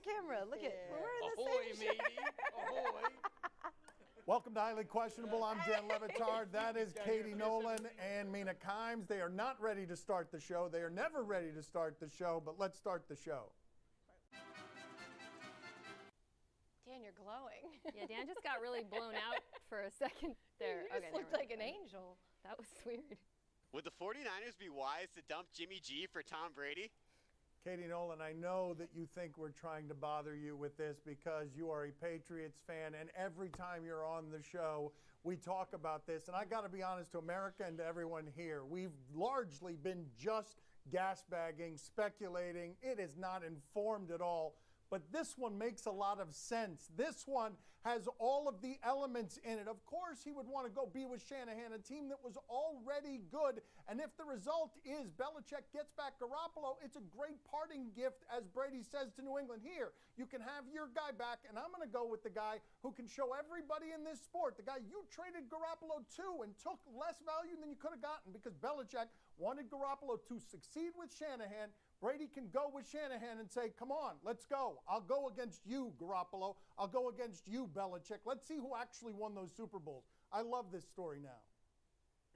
camera. Look at, we're in the Ahoy, same shirt. matey. Ahoy. Welcome to Highly Questionable. I'm Dan Levitard. That is Katie Nolan and Mina Kimes. They are not ready to start the show. They are never ready to start the show, but let's start the show. Dan, you're glowing. Yeah, Dan just got really blown out for a second there. You just looked like an angel. That was weird. Would the 49ers be wise to dump Jimmy G for Tom Brady? Katie Nolan, I know that you think we're trying to bother you with this because you are a Patriots fan, and every time you're on the show, we talk about this. And I got to be honest to America and to everyone here, we've largely been just gasbagging, speculating. It is not informed at all. But this one makes a lot of sense. This one has all of the elements in it. Of course, he would want to go be with Shanahan, a team that was already good. And if the result is Belichick gets back Garoppolo, it's a great parting gift, as Brady says to New England. Here, you can have your guy back, and I'm going to go with the guy who can show everybody in this sport, the guy you traded Garoppolo to and took less value than you could have gotten because Belichick wanted Garoppolo to succeed with Shanahan. Brady can go with Shanahan and say, come on, let's go. I'll go against you, Garoppolo. I'll go against you, Belichick. Let's see who actually won those Super Bowls. I love this story now.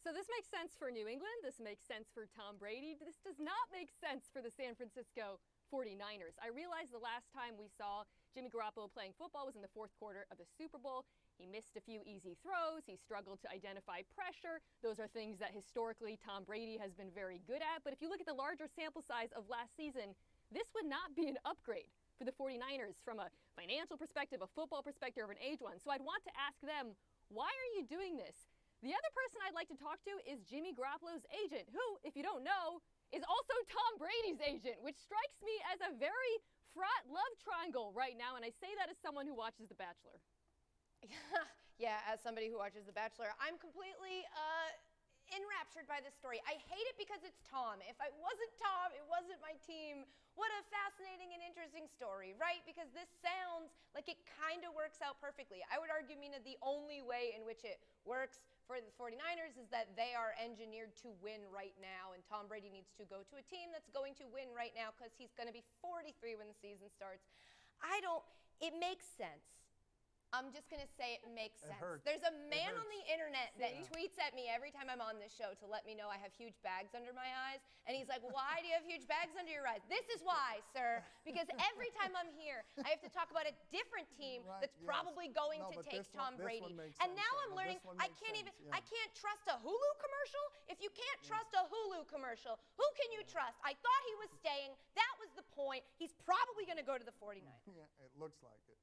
So this makes sense for New England. This makes sense for Tom Brady. This does not make sense for the San Francisco 49ers. I realize the last time we saw Jimmy Garoppolo playing football was in the fourth quarter of the Super Bowl. He missed a few easy throws. He struggled to identify pressure. Those are things that historically Tom Brady has been very good at. But if you look at the larger sample size of last season, this would not be an upgrade for the 49ers from a financial perspective, a football perspective, or an age one. So I'd want to ask them, why are you doing this? The other person I'd like to talk to is Jimmy Garoppolo's agent, who, if you don't know, is also Tom Brady's agent, which strikes me as a very fraught love triangle right now. And I say that as someone who watches The Bachelor. Yeah, as somebody who watches The Bachelor, I'm completely enraptured by this story. I hate it because it's Tom. If I wasn't Tom, it wasn't my team. What a fascinating and interesting story, right? Because this sounds like it kind of works out perfectly. I would argue, Mina, the only way in which it works for the 49ers is that they are engineered to win right now, and Tom Brady needs to go to a team that's going to win right now because he's going to be 43 when the season starts. It makes sense. I'm just going to say it makes sense. There's a man on the internet that tweets at me every time I'm on this show to let me know I have huge bags under my eyes. And he's like, why do you have huge bags under your eyes? This is why, sir. Because every time I'm here, I have to talk about a different team that's probably going to take Tom Brady. And now I'm learning I can't trust a Hulu commercial. If you can't trust a Hulu commercial, who can you trust? I thought he was staying. That was the point. He's probably going to go to the 49ers. Yeah, it looks like it.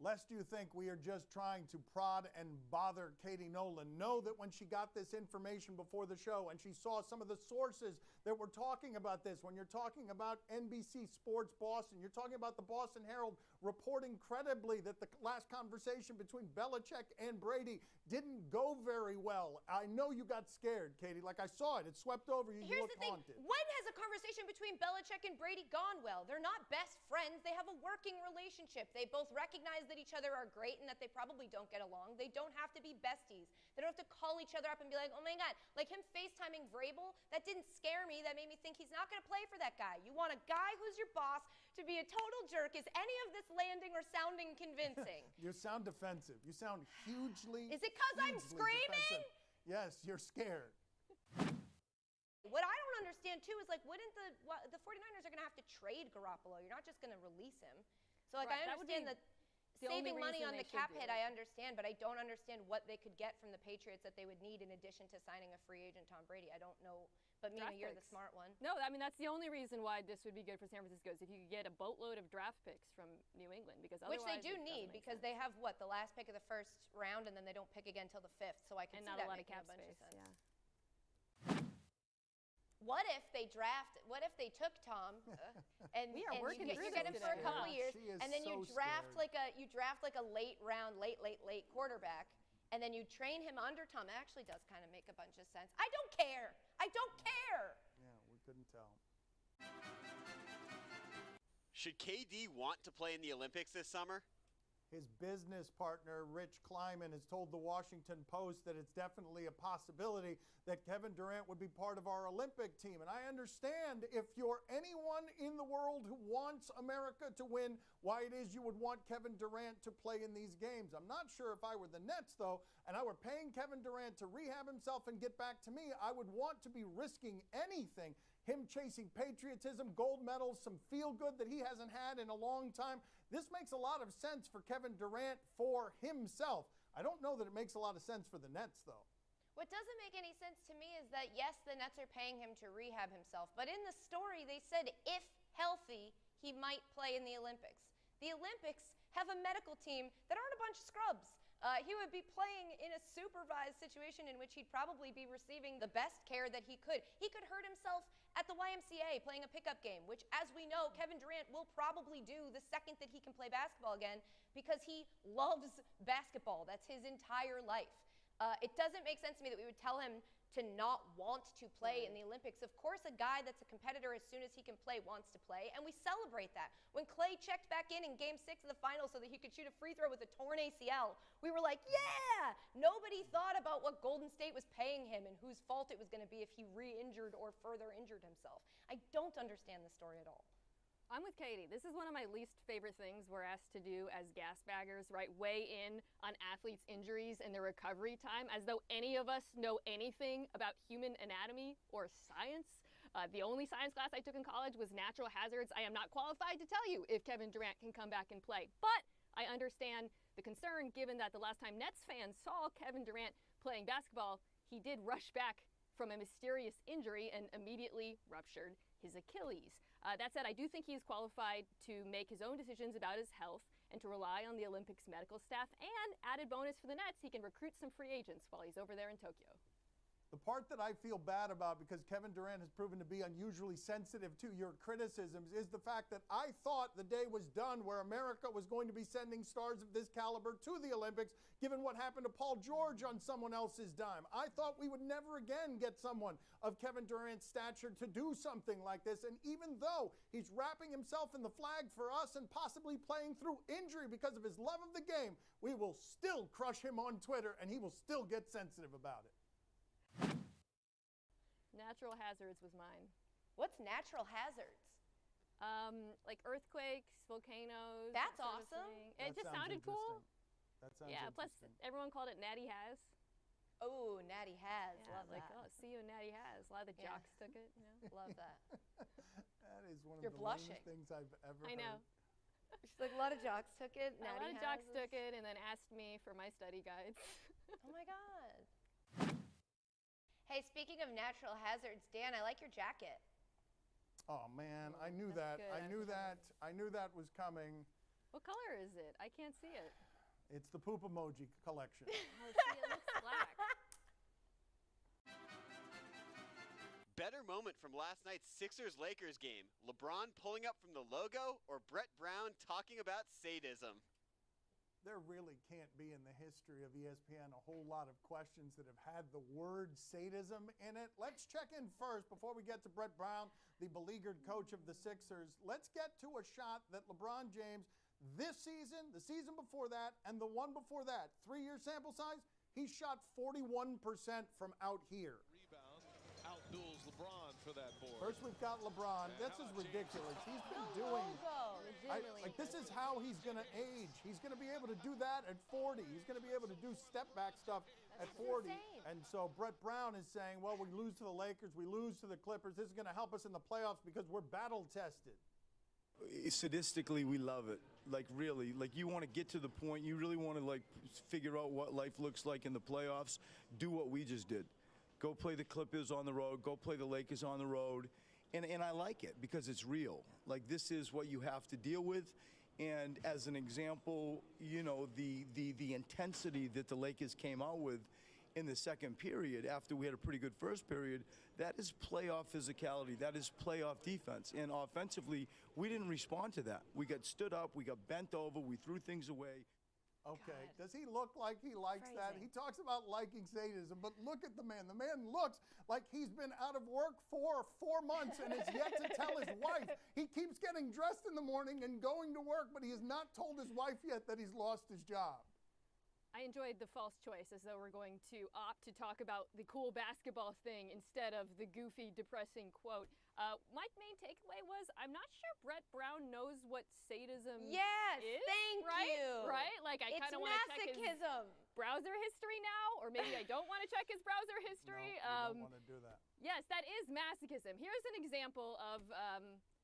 Lest you think we are just trying to prod and bother Katie Nolan, know that when she got this information before the show and she saw some of the sources that were talking about this, when you're talking about NBC Sports Boston, you're talking about the Boston Herald reporting credibly that the last conversation between Belichick and Brady didn't go very well. I know you got scared, Katie. Like I saw it. It swept over you. You looked haunted. When has a conversation between Belichick and Brady gone well? They're not best friends. They have a working relationship. They both recognize that each other are great and that they probably don't get along. They don't have to be besties. They don't have to call each other up and be like, oh my God, like him FaceTiming Vrabel, that didn't scare me. That made me think he's not going to play for that guy. You want a guy who's your boss to be a total jerk. Is any of this landing or sounding convincing? You sound defensive. You sound hugely Is it because I'm screaming? Defensive. Yes, you're scared. What I don't understand too is like, wouldn't the 49ers are going to have to trade Garoppolo? You're not just going to release him. So like I understand that saving money on the cap hit, I understand, but I don't understand what they could get from the Patriots that they would need in addition to signing a free agent Tom Brady. I don't know, but Mina, you're the smart one. No, I mean, that's the only reason why this would be good for San Francisco is if you could get a boatload of draft picks from New England, because otherwise which they do need because they have what, the last pick of the first round, and then they don't pick again until the 5th. So I can see that making a bunch of sense. And not a lot of cap space. Yeah. What if they took Tom and you get him for a couple of years, and then you draft like a late round, late quarterback, and then you train him under Tom? It actually does kind of make a bunch of sense. I don't care. Yeah, we couldn't tell. Should KD want to play in the Olympics this summer? His business partner, Rich Kleiman, has told the Washington Post that it's definitely a possibility that Kevin Durant would be part of our Olympic team. And I understand if you're anyone in the world who wants America to win, why it is you would want Kevin Durant to play in these games. I'm not sure if I were the Nets, though, and I were paying Kevin Durant to rehab himself and get back to me, I would want to be risking anything. Him chasing patriotism, gold medals, some feel-good that he hasn't had in a long time. This makes a lot of sense for Kevin Durant for himself. I don't know that it makes a lot of sense for the Nets, though. What doesn't make any sense to me is that, yes, the Nets are paying him to rehab himself, but in the story they said if healthy, he might play in the Olympics. The Olympics have a medical team that aren't a bunch of scrubs. He would be playing in a supervised situation in which he'd probably be receiving the best care that he could. He could hurt himself at the YMCA playing a pickup game, which, as we know, Kevin Durant will probably do the second that he can play basketball again because he loves basketball. That's his entire life. It doesn't make sense to me that we would tell him to not want to play in the Olympics. Of course, a guy that's a competitor as soon as he can play wants to play, and we celebrate that. When Clay checked back in Game 6 of the finals so that he could shoot a free throw with a torn ACL, we were like, yeah! Nobody thought about what Golden State was paying him and whose fault it was going to be if he re-injured or further injured himself. I don't understand the story at all. I'm with Katie. This is one of my least favorite things we're asked to do as gas baggers, right? Weigh in on athletes' injuries and their recovery time as though any of us know anything about human anatomy or science. The only science class I took in college was natural hazards. I am not qualified to tell you if Kevin Durant can come back and play. But I understand the concern given that the last time Nets fans saw Kevin Durant playing basketball, he did rush back from a mysterious injury and immediately ruptured his Achilles. That said, I do think he's qualified to make his own decisions about his health and to rely on the Olympics medical staff. And added bonus for the Nets, he can recruit some free agents while he's over there in Tokyo. The part that I feel bad about, because Kevin Durant has proven to be unusually sensitive to your criticisms, is the fact that I thought the day was done where America was going to be sending stars of this caliber to the Olympics, given what happened to Paul George on someone else's dime. I thought we would never again get someone of Kevin Durant's stature to do something like this. And even though he's wrapping himself in the flag for us and possibly playing through injury because of his love of the game, we will still crush him on Twitter and he will still get sensitive about it. Natural hazards was mine. What's natural hazards? Like earthquakes, volcanoes. That's that sort of awesome. thing. It just sounded cool. That sounds Yeah, plus interesting. everyone called it Natty Has. Oh, Natty Has. Yeah, Love like, that. oh, see you in Natty Has. A lot of the Yeah. jocks took it, you know. Love that. That is one You're of the blushing. lamest things I've ever I know. heard. She's like, a lot of jocks took it. A lot of jocks took it and then asked me for my study guides. Oh my God. Hey, speaking of natural hazards, Dan, I like your jacket. Oh man, I knew That's that. good. I knew that. I knew that was coming. What color is it? I can't see it. It's the poop emoji collection. Oh, see, it looks black. Better moment from last night's Sixers-Lakers game. LeBron pulling up from the logo or Brett Brown talking about sadism? There really can't be in the history of ESPN a whole lot of questions that have had the word sadism in it. Let's check in first before we get to Brett Brown, the beleaguered coach of the Sixers. Let's get to a shot that LeBron James, this season, the season before that, and the one before that, 3-year sample size, he shot 41% from out here. Rebound, outduels LeBron for that board. First we've got LeBron. This is ridiculous. He's been doing... this is how he's going to age. He's going to be able to do that at 40. He's going to be able to do step-back stuff at 40. insane. And so Brett Brown is saying, well, we lose to the Lakers, we lose to the Clippers. This is going to help us in the playoffs because we're battle-tested. Sadistically, we love it. Like, really. Like, you want to get to the point, you really want to, like, figure out what life looks like in the playoffs. Do what we just did. Go play the Clippers on the road. Go play the Lakers on the road. And I like it because it's real. Like, this is what you have to deal with. And as an example, you know, the intensity that the Lakers came out with in the second period after we had a pretty good first period, that is playoff physicality. That is playoff defense. And offensively, we didn't respond to that. We got stood up. We got bent over. We threw things away. Okay. God. Does he look like he likes that? Phrasing. He talks about liking sadism, but look at the man. The man looks like he's been out of work for 4 months and is yet to tell his wife. He keeps getting dressed in the morning and going to work, but he has not told his wife yet that he's lost his job. I enjoyed the false choice, as though we're going to opt to talk about the cool basketball thing instead of the goofy, depressing quote. My main takeaway was, I'm not sure Brett Brown knows what sadism Yes, is. thank right? you. Right? Like, I It's kind of want to check his masochism. browser history now, or maybe I don't want to check his browser history. No, you don't want to do that. Yes, that is masochism. Here's an example of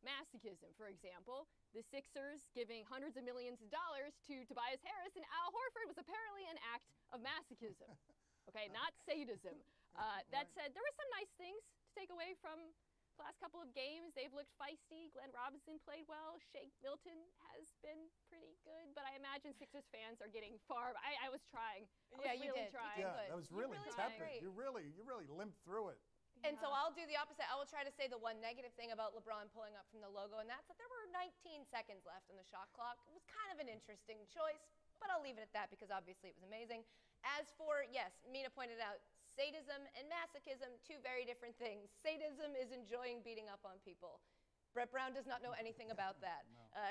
masochism, for example. The Sixers giving hundreds of millions of dollars to Tobias Harris and Al Horford was apparently an act of masochism. Okay, not sadism. That said, there were some nice things to take away from the last couple of games. They've looked feisty. Glenn Robinson played well. Shake Milton has been pretty good, but I imagine Sixers fans are getting far. I was trying. I was you really did. trying. Yeah, good. that was You really really did tepid. great. You really limped through it. And so I'll do the opposite. I will try to say the one negative thing about LeBron pulling up from the logo, and that's that there were 19 seconds left on the shot clock. It was kind of an interesting choice, but I'll leave it at that because obviously it was amazing. As for, yes, Mina pointed out, sadism and masochism, two very different things. Sadism is enjoying beating up on people. Brett Brown does not know anything about that.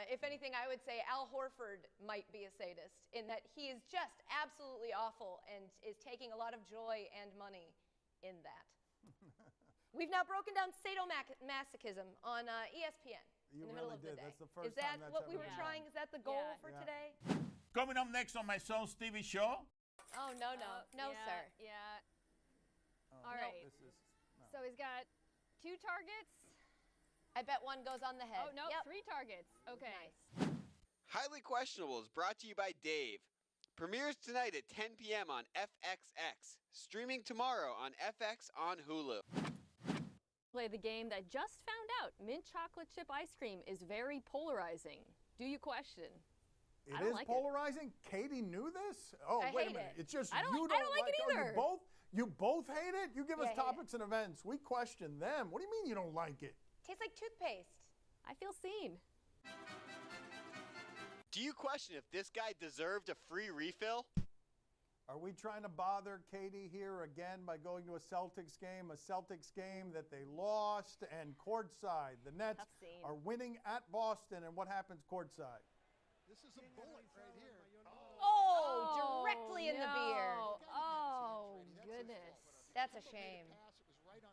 If anything, I would say Al Horford might be a sadist in that he is just absolutely awful and is taking a lot of joy and money in that. We've now broken down sadomasochism on ESPN You in the middle really of the did. day. That's the first Is that time that's what we ever were been trying? done. Is that the goal Yeah. for Yeah. today? Coming up next on my son Stevie show. Oh, no, Yeah, sir. Yeah. Oh, All right. This is, no. So he's got 2 targets. I bet one goes on the head. Oh, no, Yep. 3 targets. Okay. Nice. Highly Questionable is brought to you by Dave. Premieres tonight at 10 p.m. on FXX. Streaming tomorrow on FX on Hulu. Play the game that just found out mint chocolate chip ice cream is very polarizing. Do you question? It I don't is like it. polarizing. Katie knew this. Oh, I wait a hate minute. it. It's just I don't you like- I don't like it oh, either. You both hate it. You give Yeah, I us hate it. topics and events. We question them. What do you mean you don't like it? Tastes like toothpaste. I feel seen. Do you question if this guy deserved a free refill? Are we trying to bother Katie here again by going to a Celtics game that they lost and courtside? The Nets Tough scene. are winning at Boston, and what happens courtside? This is a bullet right here. Oh, directly in the beer. no. Oh, goodness. That's a shame. Pass, it was right on.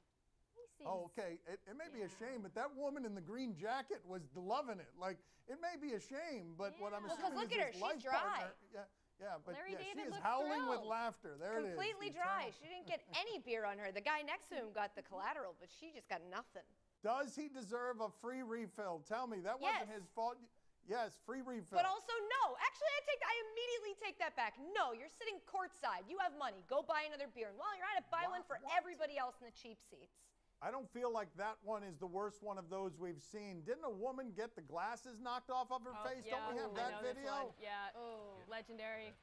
Let me see Oh, his- okay. It may be a shame, but that woman in the green jacket was loving it. Like, it may be a shame, but what I'm Yeah. Well, 'cause assuming look is at her, his she's life dry. partner. Yeah, but Larry yeah, she David is looks howling with thrilled. laughter. There it is. Completely You dry. tell. She didn't get any beer on her. The guy next to him got the collateral, but she just got nothing. Does he deserve a free refill? Tell me, that wasn't Yes. his fault. Yes, free refill. But also, no. Actually, I immediately take that back. No, you're sitting courtside. You have money. Go buy another beer. And while you're at it, buy one for What? everybody else in the cheap seats. I don't feel like that one is the worst one of those we've seen. Didn't a woman get the glasses knocked off of her Oh, face? yeah. Don't we have I that know this video? one. Yeah. Oh. Legendary.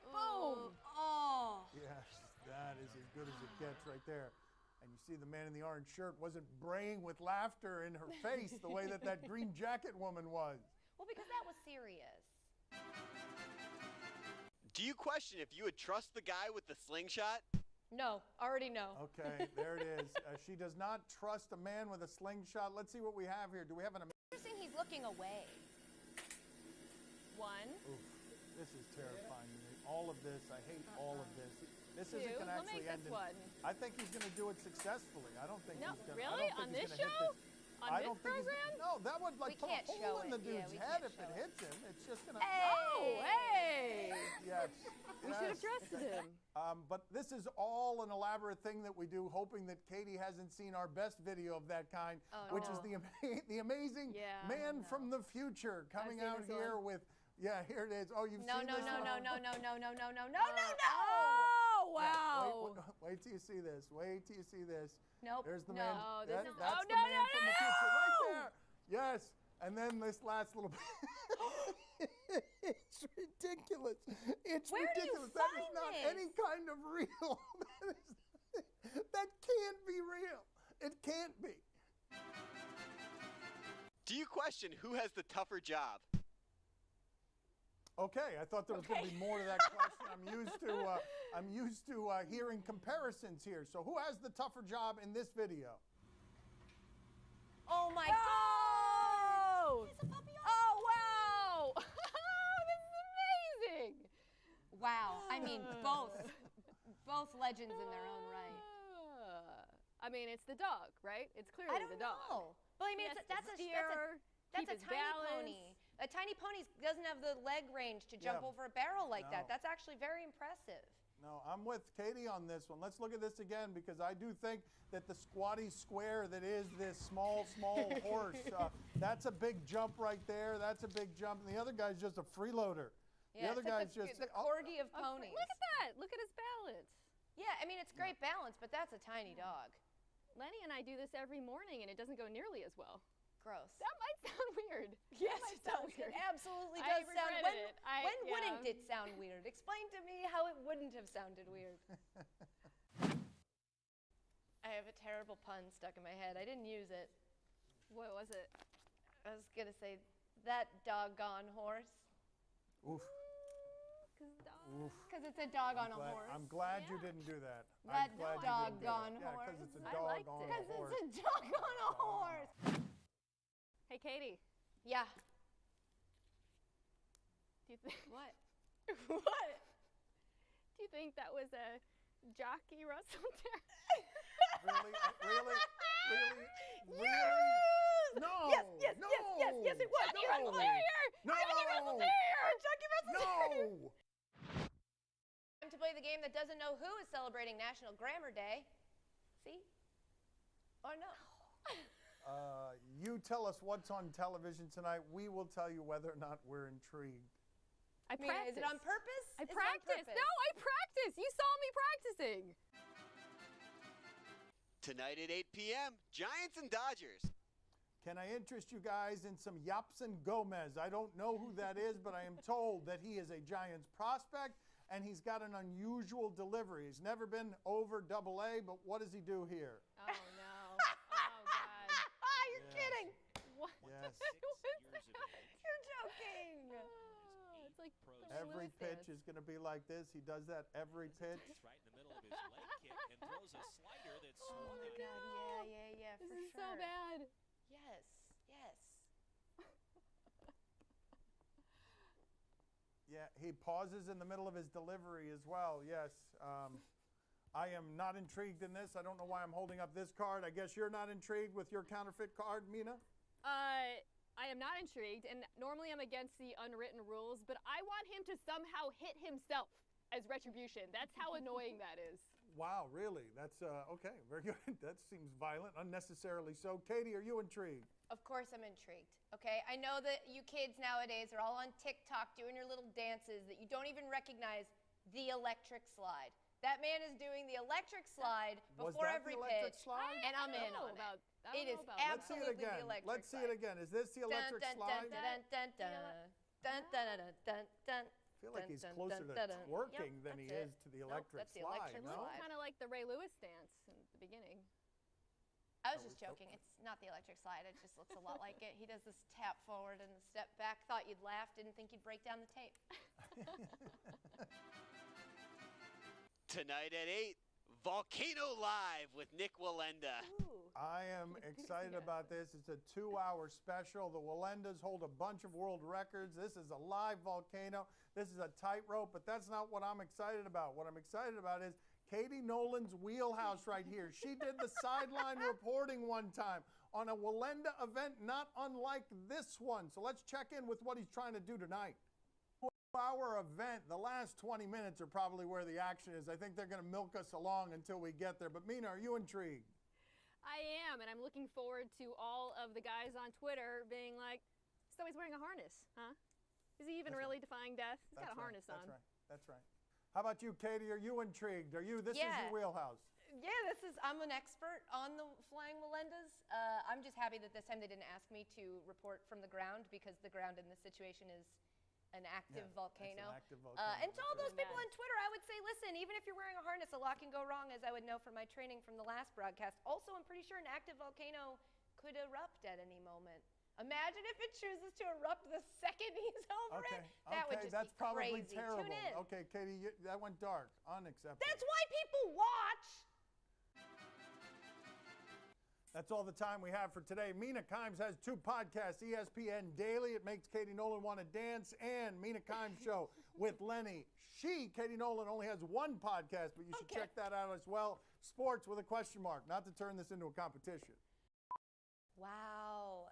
Boom. Oh. Yes, that is as good as it gets right there. And you see the man in the orange shirt wasn't braying with laughter in her face the way that green jacket woman was. Well, because that was serious. Do you question if you would trust the guy with the slingshot? No, already no. Okay, there it is. She does not trust a man with a slingshot. Let's see what we have here. Do we have an... Interesting, he's looking away. 1. Oof, this is terrifying to me. All of this, I hate all of this. This isn't 2. going to We'll actually make end this one. I think he's going to do it successfully. I don't think No, he's going to. really? On this show? On I this don't think program? no, that would like We put a can't hole show in the it. Yeah, dude's we head can't if it show it. hits him. It's just going to. Oh, hey! Yes. We should have yes. trusted him. But this is all an elaborate thing that we do, hoping that Katie hasn't seen our best video of that kind, Oh, which no. is the amazing Yeah. man from the future coming seen out this here one. with. Yeah, here it is. Oh, you've No, seen no, this no, one? no, no, no, no, no, no, no, no, no, no. Oh, Yeah, wow. wait till you see this. Wait till you see this. Nope. There's the no. man. Oh, this is- That's oh, the no, man no, from the future right no! there. Yes. And then this last little bit. It's ridiculous. It's Where do you ridiculous. That is find not this? any kind of real. That can't be real. It can't be. Do you question who has the tougher job? Okay, I thought there was going to be more to that question. I'm used to hearing comparisons here. So who has the tougher job in this video? Oh my God! Oh, wow! This is amazing! Wow. I mean, both legends in their own right. I mean, it's the dog, right? It's clearly I don't the dog. know. But I mean, that's a keep his tiny balance. pony. A tiny pony doesn't have the leg range to jump Yeah. over a barrel like that. No. That's actually very impressive. No, I'm with Katie on this one. Let's look at this again because I do think that the squatty square that is this small horse, that's a big jump right there. That's a big jump. And the other guy's just a freeloader. Yeah, the other it's like guy's just the corgi of ponies. Look at that. Look at his balance. Yeah, I mean, it's great balance, but that's a tiny dog. Lenny and I do this every morning, and it doesn't go nearly as well. Gross. That might sound weird. Yes, That might it sound does. weird. It absolutely I does sound. regretted it. When Yeah. wouldn't it sound weird? Explain to me how it wouldn't have sounded weird. I have a terrible pun stuck in my head. I didn't use it. What was it? I was gonna say that doggone horse. Oof. Oof. Because it's a dog on a Glad- horse. I'm glad you didn't do that. That I'm glad you didn't do doggone that. Yeah, horse. because it's a I dog liked on it. a Because horse. it's a dog on a horse. Hey, Katie. Yeah. Do you think What? what? Do you think that was a jockey Russell Terrier? Really? Really? No! Yes, no! it was. Jockey No! Russell Terrier! No! Jockey Russell Terrier! Jockey Russell No! Time to play the game that doesn't know who is celebrating National Grammar Day. See? Or no? You tell us what's on television tonight. We will tell you whether or not we're intrigued. I I mean, is it on practiced. purpose? I Is it on practiced. purpose? No, I practiced. You saw me practicing. Tonight at 8 p.m., Giants and Dodgers. Can I interest you guys in some Yapson Gomez? I don't know who that is, but I am told that he is a Giants prospect, and he's got an unusual delivery. He's never been over AA, but what does he do here? Oh, no. Oh, God. You're kidding. What? Yes. You're joking. Oh, it's like Every pitch is going to be like this. He does that every pitch. Right in the middle of his leg kick and throws a slider that's swung at. God, yeah, This for is sure. so bad. Yes. Yeah, he pauses in the middle of his delivery as well. Yes. I am not intrigued in this. I don't know why I'm holding up this card. I guess you're not intrigued with your counterfeit card, Mina? I am not intrigued, and normally I'm against the unwritten rules, but I want him to somehow hit himself as retribution. That's how annoying that is. Wow, really? That's okay. Very good. That seems violent, unnecessarily so. Katie, are you intrigued? Of course I'm intrigued, okay? I know that you kids nowadays are all on TikTok doing your little dances that you don't even recognize the electric slide. That man is doing the electric slide Was before that every the electric pitch, slide? and I'm I in don't on know about, it. I don't It know is about Let's see it absolutely again. the electric Let's see it slide. again. Is this the electric slide? I feel like he's closer to twerking than he is to the electric that's the slide. electric No? slide. kind of like the Ray Lewis dance in the beginning. I was just joking. It's not the electric slide. It just looks a lot like it. He does this tap forward and the step back. Thought you'd laugh. Didn't think you'd break down the tape. Tonight at 8, Volcano Live with Nick Walenda. Ooh. I am excited about this. It's a 2-hour special. The Walendas hold a bunch of world records. This is a live volcano. This is a tightrope, but that's not what I'm excited about. What I'm excited about is Katie Nolan's wheelhouse right here. She did the sideline reporting one time on a Walenda event not unlike this one. So let's check in with what he's trying to do tonight. 2-hour event. The last 20 minutes are probably where the action is. I think they're going to milk us along until we get there. But Mina, are you intrigued? I am, and I'm looking forward to all of the guys on Twitter being like, so he's wearing a harness, huh? Is he even That's really defying death? He's got a harness on. That's right. That's right. How about you, Katie? Are you intrigued? This is Yeah. your wheelhouse. Yeah, I'm an expert on the flying Walendas. I'm just happy that this time they didn't ask me to report from the ground because the ground in this situation is an active volcano. It's an active volcano. And to all That's those right. people on Twitter, I would say, listen, even if you're wearing a harness, a lot can go wrong, as I would know from my training from the last broadcast. Also, I'm pretty sure an active volcano could erupt at any moment. Imagine if it chooses to erupt the second he's over Okay. it. That would just That's be probably crazy. terrible. Tune in. Okay, Katie, that went dark. Unacceptable. That's why people watch. That's all the time we have for today. Mina Kimes has 2 podcasts, ESPN Daily, It Makes Katie Nolan Want to Dance, and Mina Kimes Show with Lenny. Katie Nolan, only has 1 podcast, but you should check that out as well. Sports with a question mark, not to turn this into a competition. Wow.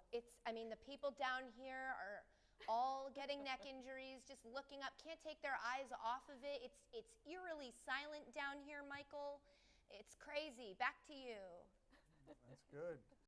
The people down here are all getting neck injuries, just looking up, can't take their eyes off of it. It's eerily silent down here, Michael. It's crazy. Back to you. That's good.